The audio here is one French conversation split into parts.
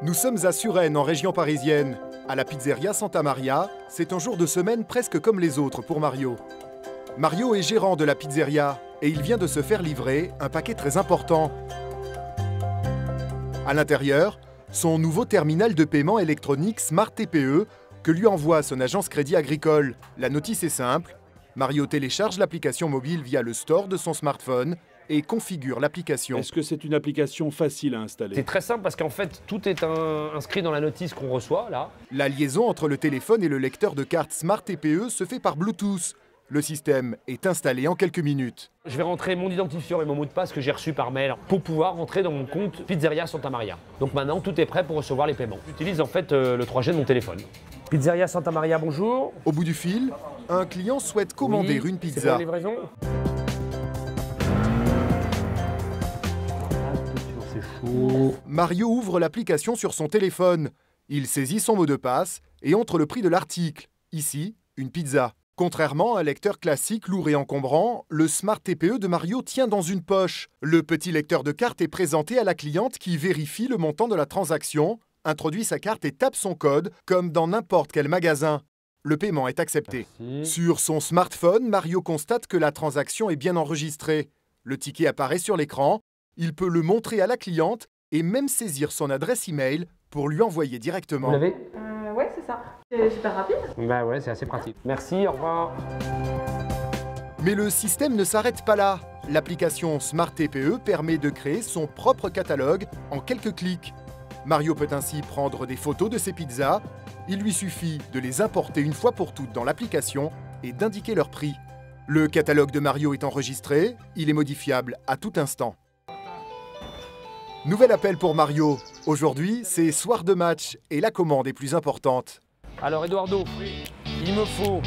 Nous sommes à Suresnes, en région parisienne. À la pizzeria Santa Maria, c'est un jour de semaine presque comme les autres pour Mario. Mario est gérant de la pizzeria et il vient de se faire livrer un paquet très important. À l'intérieur, son nouveau terminal de paiement électronique Smart TPE que lui envoie son agence Crédit Agricole. La notice est simple. Mario télécharge l'application mobile via le store de son smartphone et configure l'application. Est-ce que c'est une application facile à installer? C'est très simple parce qu'en fait, tout est inscrit dans la notice qu'on reçoit, là. La liaison entre le téléphone et le lecteur de carte Smart TPE se fait par Bluetooth. Le système est installé en quelques minutes. Je vais rentrer mon identifiant et mon mot de passe que j'ai reçu par mail pour pouvoir rentrer dans mon compte Pizzeria Santa Maria. Donc maintenant, tout est prêt pour recevoir les paiements. J'utilise en fait le 3G de mon téléphone. Pizzeria Santa Maria, bonjour. Au bout du fil, un client souhaite commander une C'est pour pizza. la livraison. Mario ouvre l'application sur son téléphone. Il saisit son mot de passe et entre le prix de l'article. Ici, une pizza. Contrairement à un lecteur classique lourd et encombrant, le Smart TPE de Mario tient dans une poche. Le petit lecteur de carte est présenté à la cliente qui vérifie le montant de la transaction, introduit sa carte et tape son code, comme dans n'importe quel magasin. Le paiement est accepté. Merci. Sur son smartphone, Mario constate que la transaction est bien enregistrée. Le ticket apparaît sur l'écran. Il peut le montrer à la cliente et même saisir son adresse email pour lui envoyer directement. Vous l'avez? Ouais, c'est ça. C'est super rapide. Bah ouais, c'est assez pratique. Merci, au revoir. Mais le système ne s'arrête pas là. L'application Smart TPE permet de créer son propre catalogue en quelques clics. Mario peut ainsi prendre des photos de ses pizzas. Il lui suffit de les importer une fois pour toutes dans l'application et d'indiquer leur prix. Le catalogue de Mario est enregistré, il est modifiable à tout instant. Nouvel appel pour Mario. Aujourd'hui, c'est soir de match et la commande est plus importante. Alors, Eduardo, il me faut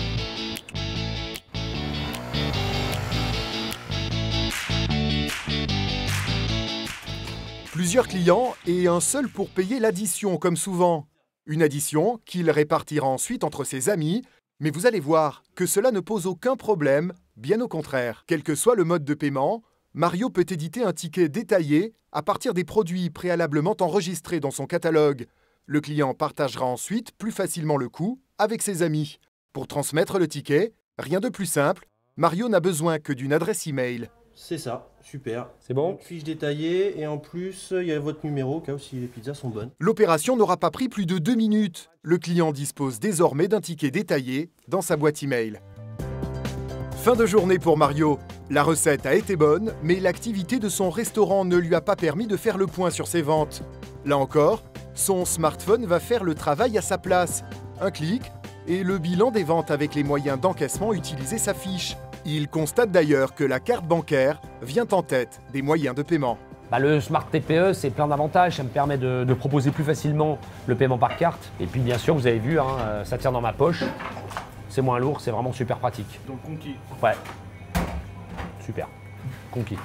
Plusieurs clients et un seul pour payer l'addition, comme souvent. Une addition qu'il répartira ensuite entre ses amis, mais vous allez voir que cela ne pose aucun problème, bien au contraire. Quel que soit le mode de paiement, Mario peut éditer un ticket détaillé à partir des produits préalablement enregistrés dans son catalogue. Le client partagera ensuite plus facilement le coût avec ses amis. Pour transmettre le ticket, rien de plus simple, Mario n'a besoin que d'une adresse email. C'est ça, super. C'est bon? Donc, fiche détaillée et en plus, il y a votre numéro au cas où si les pizzas sont bonnes. L'opération n'aura pas pris plus de 2 minutes. Le client dispose désormais d'un ticket détaillé dans sa boîte email. Fin de journée pour Mario. La recette a été bonne, mais l'activité de son restaurant ne lui a pas permis de faire le point sur ses ventes. Là encore, son smartphone va faire le travail à sa place. Un clic, et le bilan des ventes avec les moyens d'encaissement utilisés s'affiche. Il constate d'ailleurs que la carte bancaire vient en tête des moyens de paiement. Le Smart TPE, c'est plein d'avantages. Ça me permet de proposer plus facilement le paiement par carte. Et puis, bien sûr, vous avez vu, ça tient dans ma poche. C'est moins lourd, c'est vraiment super pratique. Donc conquis. Ouais. Super. Conquis.